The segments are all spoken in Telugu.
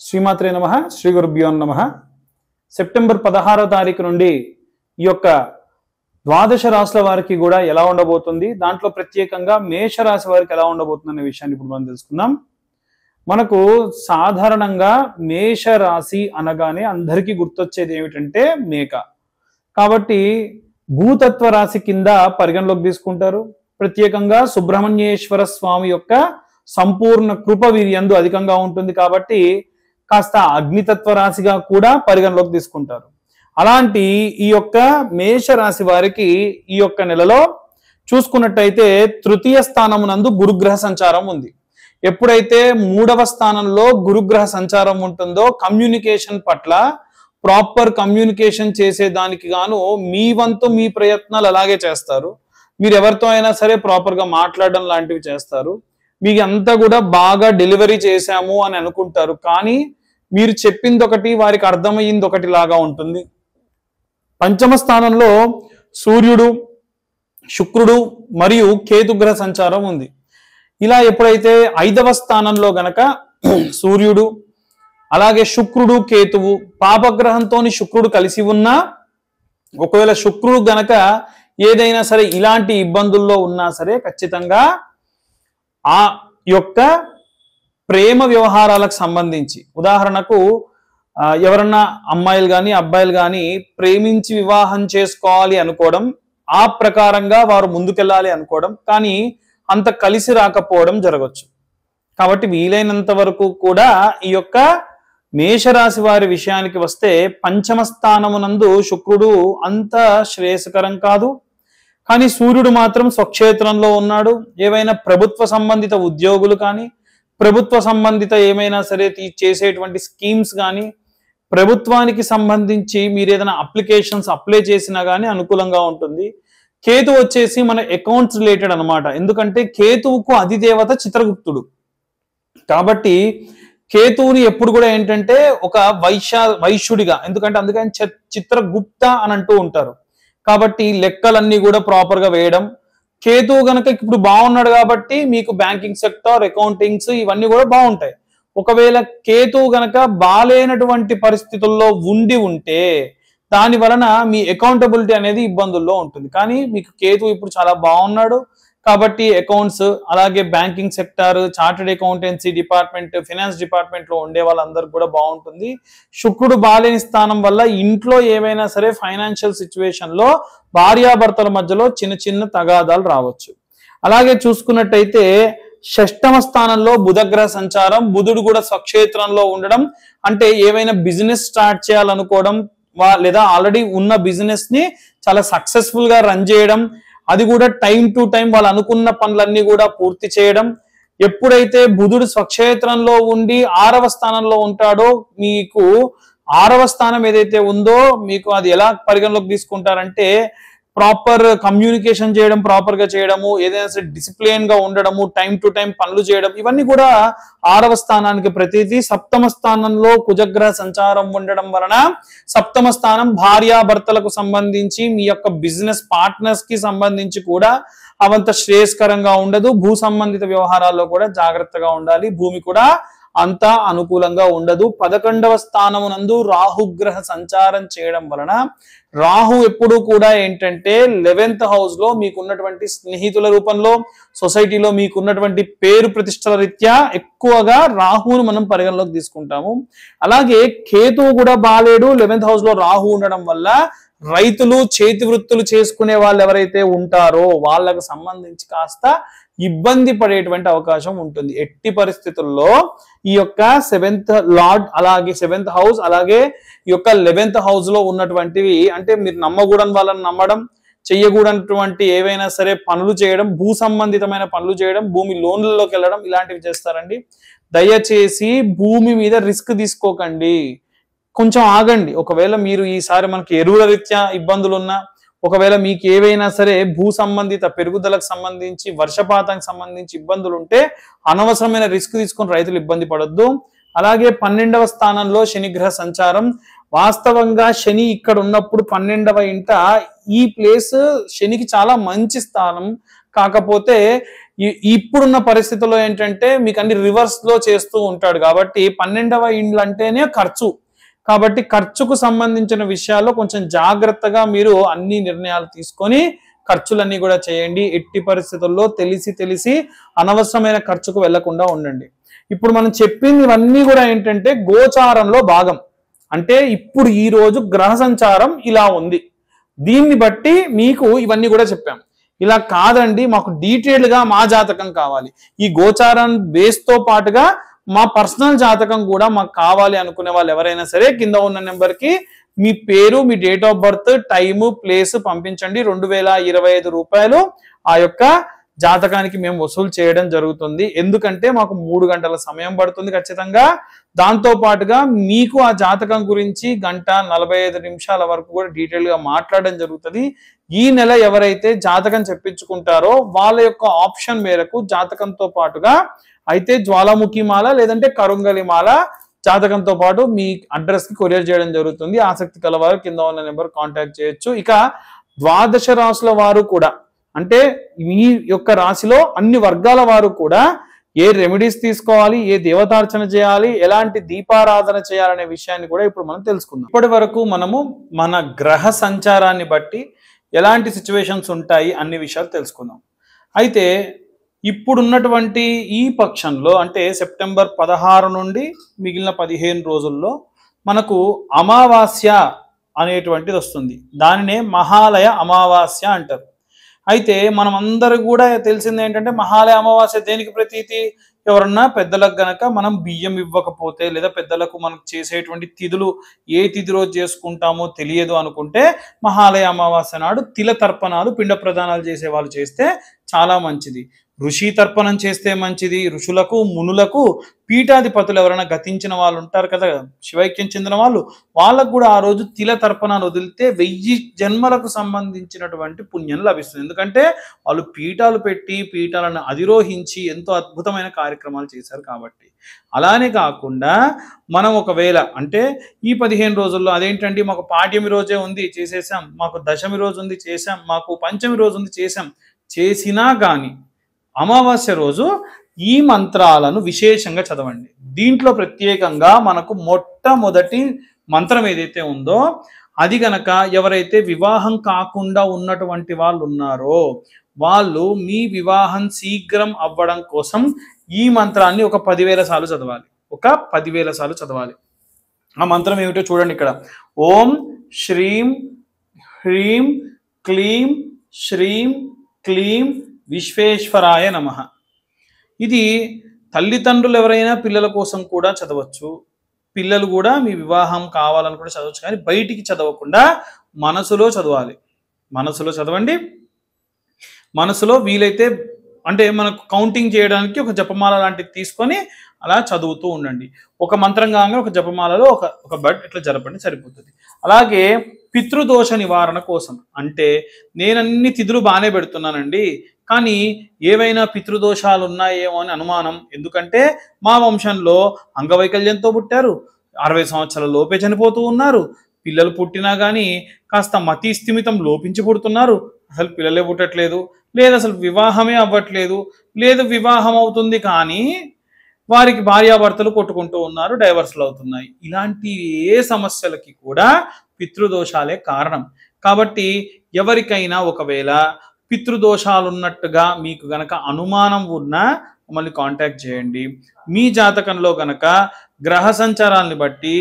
శ్రీమాత్రే నమః శ్రీ గురుభ్యో నమః సెప్టెంబర్ 16వ తారీఖు నుండి ఈ యొక్క ద్వాదశ రాశుల వారికి కూడా ఎలా ఉండబోతుంది, దాంట్లో ప్రత్యేకంగా మేష రాశి వారికి ఎలా ఉండబోతుంది అనే విషయాన్ని ఇప్పుడు మనం తెలుసుకుందాం. మనకు సాధారణంగా మేష రాశి అనగానే అందరికీ గుర్తొచ్చేది ఏమిటంటే మేక. కాబట్టి భూతత్వ రాశి కింద పరిగణలోకి తీసుకుంటారు. ప్రత్యేకంగా సుబ్రహ్మణ్యేశ్వర స్వామి యొక్క సంపూర్ణ కృప వీరి యందు అధికంగా ఉంటుంది కాబట్టి కాస్త అగ్నితత్వ రాశిగా కూడా పరిగణలోకి తీసుకుంటారు. అలాంటి ఈ యొక్క మేష రాశి వారికి ఈ యొక్క నెలలో చూసుకున్నట్టయితే తృతీయ స్థానమునందు గురుగ్రహ సంచారం ఉంది. ఎప్పుడైతే 3వ స్థానంలో గురుగ్రహ సంచారం ఉంటుందో కమ్యూనికేషన్ పట్ల ప్రాపర్ కమ్యూనికేషన్ చేసేదానికి గాను మీ వంతు మీ ప్రయత్నాలు అలాగే చేస్తారు. మీరు ఎవరితో అయినా సరే ప్రాపర్గా మాట్లాడడం లాంటివి చేస్తారు. మీకు అంతా కూడా బాగా డెలివరీ చేశాము అని అనుకుంటారు, కానీ మీరు చెప్పింది ఒకటి వారికి అర్థమయ్యింది ఒకటి లాగా ఉంటుంది. పంచమ స్థానంలో సూర్యుడు, శుక్రుడు మరియు కేతుగ్రహ సంచారం ఉంది. ఇలా ఎప్పుడైతే 5వ స్థానంలో గనక సూర్యుడు అలాగే శుక్రుడు కేతువు పాపగ్రహంతో శుక్రుడు కలిసి ఉన్నా, ఒకవేళ శుక్రుడు గనక ఏదైనా సరే ఇలాంటి ఇబ్బందుల్లో ఉన్నా సరే ఖచ్చితంగా ఆ యొక్క ప్రేమ వ్యవహారాలకు సంబంధించి, ఉదాహరణకు ఎవరన్నా అమ్మాయిలు కానీ అబ్బాయిలు కానీ ప్రేమించి వివాహం చేసుకోవాలి అనుకోవడం, ఆ ప్రకారంగా వారు ముందుకెళ్ళాలి అనుకోవడం, కానీ అంత కలిసి రాకపోవడం జరగచ్చు. కాబట్టి వీలైనంత వరకు కూడా ఈ యొక్క మేషరాశి వారి విషయానికి వస్తే పంచమ స్థానమునందు శుక్రుడు అంత శ్రేయస్కరం కాదు, కానీ సూర్యుడు మాత్రం స్వక్షేత్రంలో ఉన్నాడు. ఏవైనా ప్రభుత్వ సంబంధిత ఉద్యోగులు కానీ, ప్రభుత్వ సంబంధిత ఏమైనా సరే చేసేటువంటి స్కీమ్స్ కానీ, ప్రభుత్వానికి సంబంధించి మీరు ఏదైనా అప్లికేషన్స్ అప్లై చేసినా కానీ అనుకూలంగా ఉంటుంది. కేతు వచ్చేసి మన అకౌంట్స్ రిలేటెడ్ అనమాట. ఎందుకంటే కేతువుకు అధిదేవత చిత్రగుప్తుడు కాబట్టి కేతువుని ఎప్పుడు కూడా ఏంటంటే ఒక వైశ్యుడిగా, ఎందుకంటే అందుకని చిత్రగుప్త అని అంటూ ఉంటారు. కాబట్టి లెక్కలన్నీ కూడా ప్రాపర్ గా వేయడం. కేతువు గనక ఇప్పుడు బాగున్నాడు కాబట్టి మీకు బ్యాంకింగ్ సెక్టర్, అకౌంటింగ్స్ ఇవన్నీ కూడా బాగుంటాయి. ఒకవేళ కేతువు గనక బాలేనటువంటి పరిస్థితుల్లో ఉంటే దాని వలన మీ అకౌంటబిలిటీ అనేది ఇబ్బందుల్లో ఉంటుంది. కానీ మీకు కేతువు ఇప్పుడు చాలా బాగున్నాడు కాబట్టి అకౌంట్స్, అలాగే banking sector, chartered accountancy department, finance department లో ఉండే వాళ్ళందరికీ కూడా బాగుంటుంది. శుక్రుడు బాలేని స్థానం వల్ల ఇంట్లో ఏమైనా సరే ఫైనాన్షియల్ సిచ్యువేషన్ లో భార్యాభర్తల మధ్యలో చిన్న చిన్న తగాదాలు రావచ్చు. అలాగే చూసుకున్నట్టయితే 6వ స్థానంలో బుధగ్రహ సంచారం, బుధుడు కూడా స్వక్షేత్రంలో ఉండడం, అంటే ఏవైనా బిజినెస్ స్టార్ట్ చేయాలనుకోవడం లేదా ఆల్రెడీ ఉన్న బిజినెస్ ని చాలా సక్సెస్ఫుల్ గా రన్ చేయడం, అది కూడా టైం టు టైం వాళ్ళు అనుకున్న పనులన్నీ కూడా పూర్తి చేయడం. ఎప్పుడైతే బుధుడు స్వక్షేత్రంలో ఉండి 6వ స్థానంలో ఉంటాడో మీకు 6వ స్థానం ఏదైతే ఉందో మీకు అది ఎలా పరిగణలోకి తీసుకుంటారంటే ప్రాపర్ కమ్యూనికేషన్ చేయడం, ప్రాపర్ గా చేయడము, ఏదైనా సరే డిసిప్లిన్ గా ఉండడము, టైం టు టైం పనులు చేయడం, ఇవన్నీ కూడా 6వ స్థానానికి ప్రతిదీ. 7వ స్థానంలో కుజగ్రహ సంచారం ఉండడం వలన 7వ స్థానం భార్యాభర్తలకు సంబంధించి, మీ యొక్క బిజినెస్ పార్ట్నర్స్ కి సంబంధించి కూడా అవంత శ్రేయస్కరంగా ఉండదు. భూ సంబంధిత వ్యవహారాల్లో కూడా జాగ్రత్తగా ఉండాలి. భూమి కూడా అంత అనుకూలంగా ఉండదు. 11వ స్థానమునందు రాహుగ్రహ సంచారం చేయడం వలన రాహు ఎప్పుడు కూడా ఏంటంటే 11th హౌస్ లో మీకున్నటువంటి స్నేహితుల రూపంలో, సొసైటీలో మీకున్నటువంటి పేరు ప్రతిష్టల రీత్యా ఎక్కువగా రాహువును మనం పరిగణలోకి తీసుకుంటాము. అలాగే కేతువు కూడా బాలేడు, 11th హౌస్ లో రాహు ఉండడం వల్ల రైతులు, చేతి వృత్తులు చేసుకునే వాళ్ళు ఎవరైతే ఉంటారో వాళ్ళకు సంబంధించి కాస్త ఇబ్బంది పడేటువంటి అవకాశం ఉంటుంది. ఎట్టి పరిస్థితుల్లో ఈ యొక్క 7th లార్డ్, అలాగే 7th హౌస్, అలాగే ఈ యొక్క 11th హౌస్ లో ఉన్నటువంటివి, అంటే మీరు నమ్మకూడని వాళ్ళని నమ్మడం, చెయ్యకూడనటువంటి ఏవైనా సరే పనులు చేయడం, భూ సంబంధితమైన పనులు చేయడం, భూమి లోన్లలోకి వెళ్ళడం, ఇలాంటివి చేస్తారండి. దయచేసి భూమి మీద రిస్క్ తీసుకోకండి, కొంచెం ఆగండి. ఒకవేళ మీరు ఈసారి మనకి ఎరువుల రీత్యా ఇబ్బందులు ఉన్నా, ఒకవేళ మీకు ఏవైనా సరే భూ సంబంధిత పెరుగుదలకు సంబంధించి, వర్షపాతానికి సంబంధించి ఇబ్బందులు ఉంటే అనవసరమైన రిస్క్ తీసుకొని రైతులు ఇబ్బంది పడొద్దు. అలాగే 12వ స్థానంలో శనిగ్రహ సంచారం. వాస్తవంగా శని ఇక్కడ ఉన్నప్పుడు 12వ ఇంట ఈ ప్లేస్ శనికి చాలా మంచి స్థానం. కాకపోతే ఇప్పుడున్న పరిస్థితుల్లో ఏంటంటే మీకు అన్ని రివర్స్ లో చేస్తూ ఉంటాడు కాబట్టి 12వ ఇండ్లు అంటేనే ఖర్చు. కాబట్టి ఖర్చుకు సంబంధించిన విషయాల్లో కొంచెం జాగ్రత్తగా మీరు అన్ని నిర్ణయాలు తీసుకొని ఖర్చులన్నీ కూడా చేయండి. ఎట్టి పరిస్థితుల్లో తెలిసి అనవసరమైన ఖర్చుకు వెళ్లకుండా ఉండండి. ఇప్పుడు మనం చెప్పింది ఇవన్నీ కూడా ఏంటంటే గోచారంలో భాగం. అంటే ఇప్పుడు ఈ రోజు గ్రహ సంచారం ఇలా ఉంది, దీన్ని బట్టి మీకు ఇవన్నీ కూడా చెప్పాం. ఇలా కాదండి మాకు డీటెయిల్ గా మా జాతకం కావాలి, ఈ గోచారం బేస్ తో పాటుగా మా పర్సనల్ జాతకం కూడా మాకు కావాలి అనుకునే వాళ్ళు ఎవరైనా సరే కింద ఉన్న నెంబర్ కి మీ పేరు, మీ date of birth, time, place పంపించండి. 2025 రూపాయలు ఆ యొక్క జాతకానికి మేము వసూలు చేయడం జరుగుతుంది. ఎందుకంటే మాకు 3 గంటల సమయం పడుతుంది ఖచ్చితంగా. దాంతో పాటుగా మీకు ఆ జాతకం గురించి 1:45 నిమిషాల వరకు కూడా డీటెయిల్ గా మాట్లాడడం జరుగుతుంది. ఈ నెల ఎవరైతే జాతకం చెప్పించుకుంటారో వాళ్ళ యొక్క ఆప్షన్ మేరకు జాతకంతో పాటుగా అయితే జ్వాలాముఖి మాల లేదంటే కరుంగలి మాల జాతకంతో పాటు మీ అడ్రస్ కి కొరియర్ చేయడం జరుగుతుంది. ఆసక్తి కలవారు కింద ఉన్న నెంబర్ కాంటాక్ట్ చేయొచ్చు. ఇక ద్వాదశ రాశుల వారు కూడా అంటే మీ యొక్క రాశిలో అన్ని వర్గాల వారు కూడా ఏ రెమెడీస్ తీసుకోవాలి, ఏ దేవతార్చన చేయాలి, ఎలాంటి దీపారాధన చేయాలనే విషయాన్ని కూడా ఇప్పుడు మనం తెలుసుకుందాం. ఇప్పటి వరకు మనము మన గ్రహ సంచారాన్ని బట్టి ఎలాంటి సిచ్యువేషన్స్ ఉంటాయి అన్ని విషయాలు తెలుసుకుందాం. అయితే ఇప్పుడున్నటువంటి ఈ పక్షంలో అంటే సెప్టెంబర్ 16 నుండి మిగిలిన 15 రోజుల్లో మనకు అమావాస్య అనేటువంటిది వస్తుంది. దానినే మహాలయ అమావాస్య అంటారు. అయితే మనం అందరూ కూడా తెలిసింది ఏంటంటే మహాలయ అమావాస్య దేనికి ప్రతీతి? ఎవరన్నా పెద్దలకు గనక మనం బియ్యం ఇవ్వకపోతే లేదా పెద్దలకు మనకు చేసేటువంటి తిథులు ఏ తిథి రోజు చేసుకుంటామో తెలియదు అనుకుంటే మహాలయ అమావాస్య నాడు తిల తర్పణాలు, పిండ ప్రదానాలు చేసే వాళ్ళు చేస్తే చాలా మంచిది. ఋషి తర్పణం చేస్తే మంచిది. ఋషులకు, మునులకు, పీఠాధిపతులు ఎవరైనా గతించిన వాళ్ళు ఉంటారు కదా, శివైక్యం చెందిన వాళ్ళు, వాళ్ళకు కూడా ఆ రోజు తిల తర్పణాలు వదిలితే 1000 జన్మలకు సంబంధించినటువంటి పుణ్యం లభిస్తుంది. ఎందుకంటే వాళ్ళు పీఠాలు పెట్టి పీఠాలను అధిరోహించి ఎంతో అద్భుతమైన కార్యక్రమాలు చేశారు కాబట్టి. అలానే కాకుండా మనం ఒకవేళ అంటే ఈ 15 రోజుల్లో అదేంటంటే మాకు పాడ్యమి రోజే ఉంది చేసేసాం, మాకు దశమి రోజు ఉంది చేసాం, మాకు పంచమి రోజు ఉంది చేసాం, చేసినా కానీ అమావాస్య రోజు ఈ మంత్రాలను విశేషంగా చదవండి. దీంట్లో ప్రత్యేకంగా మనకు మొట్టమొదటి మంత్రం ఏదైతే ఉందో అది గనక ఎవరైతే వివాహం కాకుండా ఉన్నటువంటి వాళ్ళు ఉన్నారో వాళ్ళు మీ వివాహం శీఘ్రం అవ్వడం కోసం ఈ మంత్రాన్ని ఒక 10,000 సార్లు చదవాలి. ఒక 10,000 సార్లు చదవాలి. ఆ మంత్రం ఏమిటో చూడండి ఇక్కడ. ఓం శ్రీం హ్రీం క్లీం శ్రీం క్లీం విశ్వేశ్వరాయ నమః. ఇది తల్లిదండ్రులు ఎవరైనా పిల్లల కోసం కూడా చదవచ్చు. పిల్లలు కూడా మీ వివాహం కావాలని కూడా చదవచ్చు. కానీ బయటికి చదవకుండా మనసులో చదవాలి. మనసులో చదవండి. మనసులో వీలైతే అంటే మనకు కౌంటింగ్ చేయడానికి ఒక జపమాల లాంటిది తీసుకొని అలా చదువుతూ ఉండండి. ఒక మంత్రం కాగానే ఒక జపమాలలో ఒక బట్ ఇట్లా జరపండి సరిపోతుంది. అలాగే పితృదోష నివారణ కోసం అంటే నేనన్ని తిథులు బాగానే పెడుతున్నానండి కానీ ఏవైనా పితృదోషాలు ఉన్నాయేమో అని అనుమానం. ఎందుకంటే మా వంశంలో అంగవైకల్యంతో పుట్టారు, 60 సంవత్సరాల లోపే చనిపోతూ ఉన్నారు, పిల్లలు పుట్టినా కానీ కాస్త మతి స్థిమితం లోపించి పుడుతున్నారు, అసలు పిల్లలే పుట్టట్లేదు, లేదు అసలు వివాహమే అవ్వట్లేదు, లేదు వివాహం అవుతుంది కానీ వారికి భార్యాభర్తలు కొట్టుకుంటూ ఉన్నారు, డైవర్స్లు అవుతున్నాయి. ఇలాంటి ఏ సమస్యలకి కూడా పితృదోషాలే కారణం. కాబట్టి ఎవరికైనా ఒకవేళ పితృదోషాలు ఉన్నట్టుగా మీకు గనక అనుమానం ఉన్నా మమ్మల్ని కాంటాక్ట్ చేయండి. మీ జాతకంలో గనక గ్రహ సంచారాన్ని బట్టి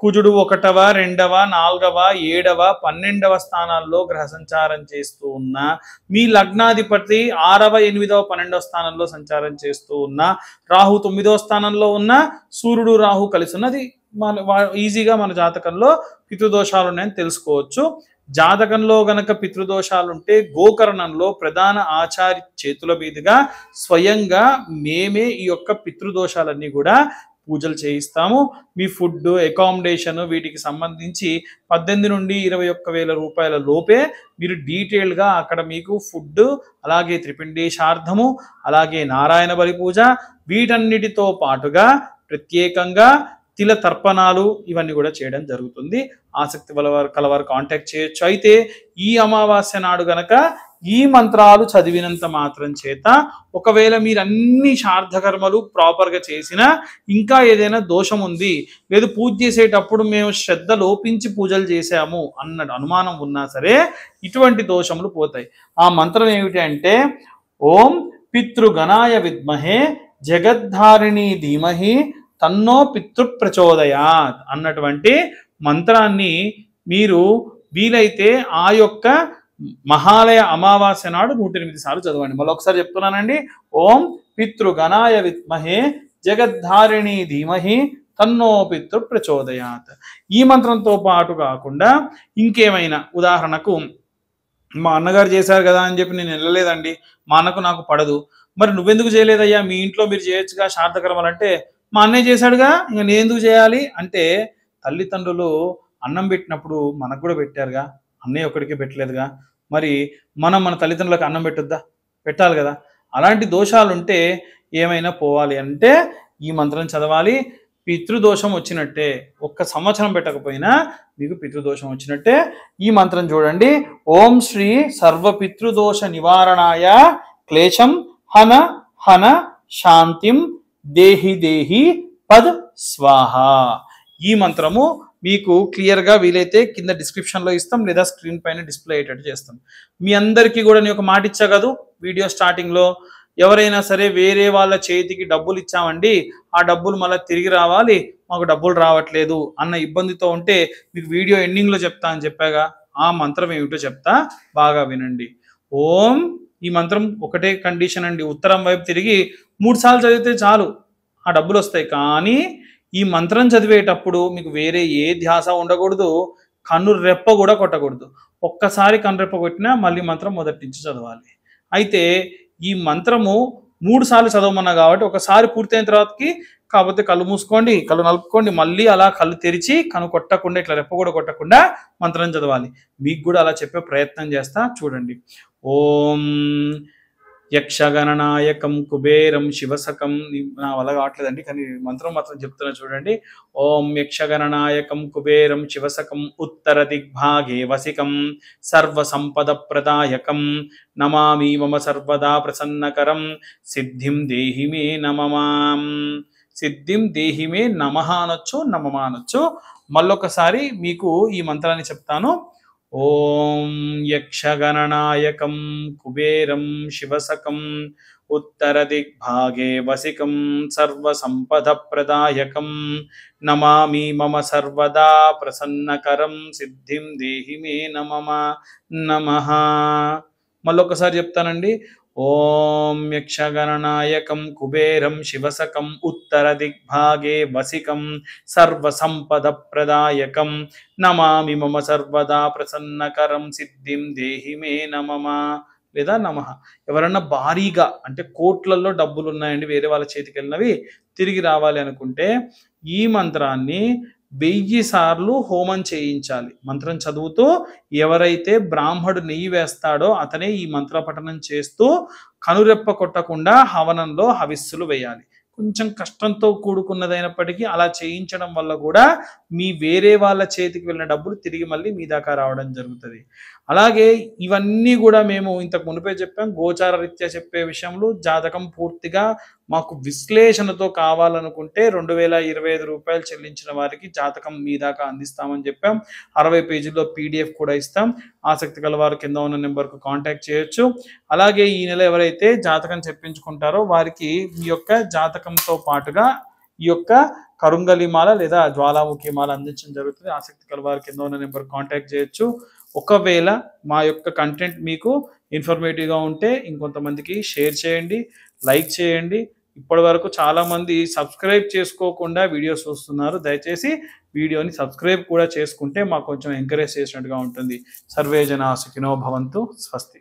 కుజుడు 1వ, 2వ, 4వ, 7వ, 12వ స్థానాల్లో గ్రహ సంచారం చేస్తూ ఉన్నా, మీ లగ్నాధిపతి 6వ, 8వ, 12వ స్థానంలో సంచారం చేస్తూ ఉన్నా, రాహు 9వ స్థానంలో ఉన్న, సూర్యుడు రాహు కలిసి ఉన్నది ఈజీగా మన జాతకంలో పితృదోషాలు ఉన్నాయని తెలుసుకోవచ్చు. జాతకంలో గనక పితృదోషాలుంటే గోకర్ణంలో ప్రధాన ఆచార్య చేతుల మీదుగా స్వయంగా మేమే ఈ యొక్క పితృదోషాలన్నీ కూడా పూజలు చేయిస్తాము. మీ ఫుడ్, అకామిడేషన్ వీటికి సంబంధించి 18 నుండి 21,000 రూపాయల లోపే మీరు డీటెయిల్గా అక్కడ మీకు ఫుడ్, అలాగే త్రిపిండేశార్థము, అలాగే నారాయణ బలి పూజ, వీటన్నిటితో పాటుగా ప్రత్యేకంగా తిల తర్పణాలు ఇవన్నీ కూడా చేయడం జరుగుతుంది. ఆసక్తి కలవారు కాంటాక్ట్ చేయొచ్చు. అయితే ఈ అమావాస్య నాడు గనక ఈ మంత్రాలు చదివినంత మాత్రం చేత ఒకవేళ మీరు అన్ని శ్రాద్ధకర్మలు ప్రాపర్గా చేసినా ఇంకా ఏదైనా దోషం ఉంది, లేదు పూజ చేసేటప్పుడు మేము శ్రద్ధ లోపించి పూజలు చేశాము అన్న అనుమానం ఉన్నా సరే ఇటువంటి దోషములు పోతాయి. ఆ మంత్రం ఏమిటి అంటే ఓం పితృగణాయ విద్మహే జగద్ధారిణి ధీమహి తన్నో పితృ ప్రచోదయాత్ అన్నటువంటి మంత్రాన్ని మీరు వీలైతే ఆ యొక్క మహాలయ అమావాస్య నాడు 108 సార్లు చదవండి. మళ్ళీ ఒకసారి చెప్తున్నానండి. ఓం పితృగణాయ విద్మహే జగద్ధారిణి ధీమహి తన్నో పితృ ప్రచోదయాత్. ఈ మంత్రంతో పాటు కాకుండా ఇంకేమైనా, ఉదాహరణకు మా అన్నగారు చేశారు కదా అని చెప్పి నేను వెళ్ళలేదండి, మా అన్నకు నాకు పడదు, మరి నువ్వెందుకు చేయలేదయ్యా, మీ ఇంట్లో మీరు చేయొచ్చుగా శ్రాద్ధకర్మలు అంటే, మా అన్నయ్య చేశాడుగా ఇక నేను ఎందుకు చేయాలి అంటే, తల్లిదండ్రులు అన్నం పెట్టినప్పుడు మనకు కూడా పెట్టారుగా, అన్నయ్య ఒక్కడికే పెట్టలేదుగా, మరి మనం మన తల్లిదండ్రులకు అన్నం పెట్టొద్దా, పెట్టాలి కదా. అలాంటి దోషాలు ఉంటే ఏమైనా పోవాలి అంటే ఈ మంత్రం చదవాలి. పితృదోషం వచ్చినట్టే, ఒక్క సంవత్సరం పెట్టకపోయినా మీకు పితృదోషం వచ్చినట్టే. ఈ మంత్రం చూడండి. ఓం శ్రీ సర్వపితృదోష నివారణాయ క్లేశం హన హన శాంతిం దేహి దేహి పద్ స్వాహ. ఈ మంత్రము మీకు క్లియర్గా వీలైతే కింద డిస్క్రిప్షన్లో ఇస్తాం, లేదా స్క్రీన్ పైన డిస్ప్లే అయ్యేటట్టు చేస్తాం. మీ అందరికీ కూడా నేను ఒక మాట ఇచ్చా కదా వీడియో స్టార్టింగ్లో, ఎవరైనా సరే వేరే వాళ్ళ చేతికి డబ్బులు ఇచ్చామండి, ఆ డబ్బులు మళ్ళీ తిరిగి రావాలి, మాకు డబ్బులు రావట్లేదు అన్న ఇబ్బందితో ఉంటే మీకు వీడియో ఎండింగ్లో చెప్తా అని చెప్పాగా, ఆ మంత్రం ఏమిటో చెప్తా, బాగా వినండి. ఓం, ఈ మంత్రం ఒకటే కండిషన్ అండి, ఉత్తరం వైపు తిరిగి 3 సార్లు చదివితే చాలు ఆ డబ్బులు వస్తాయి. కానీ ఈ మంత్రం చదివేటప్పుడు మీకు వేరే ఏ ధ్యాస ఉండకూడదు, కన్ను రెప్ప కూడా కొట్టకూడదు. ఒక్కసారి కన్ను రెప్ప కొట్టినా మళ్ళీ మంత్రం మొదటి నుంచి చదవాలి. అయితే ఈ మంత్రము 3 సార్లు చదవమన్నా కాబట్టి ఒకసారి పూర్తయిన తర్వాతకి కాకపోతే కళ్ళు మూసుకోండి, కళ్ళు నలుపుకోండి, మళ్ళీ అలా కళ్ళు తెరిచి కన్ను కొట్టకుండా ఇట్లా రెప్ప కూడా కొట్టకుండా మంత్రం చదవాలి. మీకు కూడా అలా చెప్పే ప్రయత్నం చేస్తా చూడండి. ఓం యక్షగణనాయకం కుబేరం శివసకం. నా వల్ల కావట్లేదండి కానీ మంత్రం మాత్రం చెప్తున్నా చూడండి. ఓం యక్షగణనాయకం కుబేరం శివసకం ఉత్తర దిగ్భాగే వసికం సర్వసంపద ప్రదాయకం నమామి మమ సర్వదా ప్రసన్నకరం సిద్ధిం దేహి మే నమమాం. సిద్ధిం దేహి మే నమః అనొచ్చు, నమః అనొచ్చు. మళ్ళొకసారి మీకు ఈ మంత్రాన్ని చెప్తాను. ఓం యక్షగణనాయకం కుబేరం శివసకం ఉత్తర దిగ్భాగే వసికం సర్వసంపద ప్రదాయకం నమామి మమ సర్వదా ప్రసన్నకరం సిద్ధిం దేహి మే నమః. మళ్ళొకసారి చెప్తానండి. ఓం యక్షగణనాయకం కుబేరం శివసకం ఉత్తర దిగ్భాగే వసికం సర్వసంపద ప్రదాయకం నమామి మమ సర్వదా ప్రసన్నకరం సిద్ధిం దేహి మే నమః లేదా నమః. ఎవరన్నా భారీగా అంటే కోట్లలో డబ్బులు ఉన్నాయండి వేరే వాళ్ళ చేతికి వెళ్ళినవి తిరిగి రావాలి అనుకుంటే ఈ మంత్రాన్ని 1000 సార్లు హోమం చేయించాలి. మంత్రం చదువుతూ ఎవరైతే బ్రాహ్మడు నెయ్యి వేస్తాడో అతనే ఈ మంత్ర పఠనం చేస్తూ కనురెప్ప కొట్టకుండా హవనంలో హవిస్సులు వేయాలి. కొంచెం కష్టంతో కూడుకున్నదైనప్పటికీ అలా చేయించడం వల్ల కూడా మీ వేరే వాళ్ళ చేతికి వెళ్ళిన డబ్బులు తిరిగి మళ్ళీ మీ దాకా రావడం జరుగుతుంది. అలాగే ఇవన్నీ కూడా మేము ఇంతకు మునిపే చెప్పాం, గోచార రీత్యా చెప్పే విషయంలో జాతకం పూర్తిగా మాకు విశ్లేషణతో కావాలనుకుంటే 2025 రూపాయలు చెల్లించిన వారికి జాతకం మీ దాకా అందిస్తామని చెప్పాం. 60 పేజీల్లో PDF కూడా ఇస్తాం. ఆసక్తి గల వారు కింద ఉన్న నెంబర్కు కాంటాక్ట్ చేయొచ్చు. అలాగే ఈ నెల ఎవరైతే జాతకం చెప్పించుకుంటారో వారికి మీ యొక్క జాతకంతో పాటుగా ఈ యొక్క కరుంగలి మాల లేదా జ్వాలాముఖి మాల అందించడం జరుగుతుంది. ఆసక్తి గల వారు కింద ఉన్న నెంబర్ కాంటాక్ట్ చేయొచ్చు. ఒకవేళ మా యొక్క కంటెంట్ మీకు ఇన్ఫర్మేటివ్గా ఉంటే ఇంకొంతమందికి షేర్ చేయండి, లైక్ చేయండి. ఇప్పటి వరకు చాలామంది సబ్స్క్రైబ్ చేసుకోకుండా వీడియోస్ చూస్తున్నారు. దయచేసి వీడియోని సబ్స్క్రైబ్ కూడా చేసుకుంటే మాకు కొంచెం ఎంకరేజ్ చేసినట్టుగా ఉంటుంది. సర్వే జనా సుఖినో భవంతు. స్వస్తి.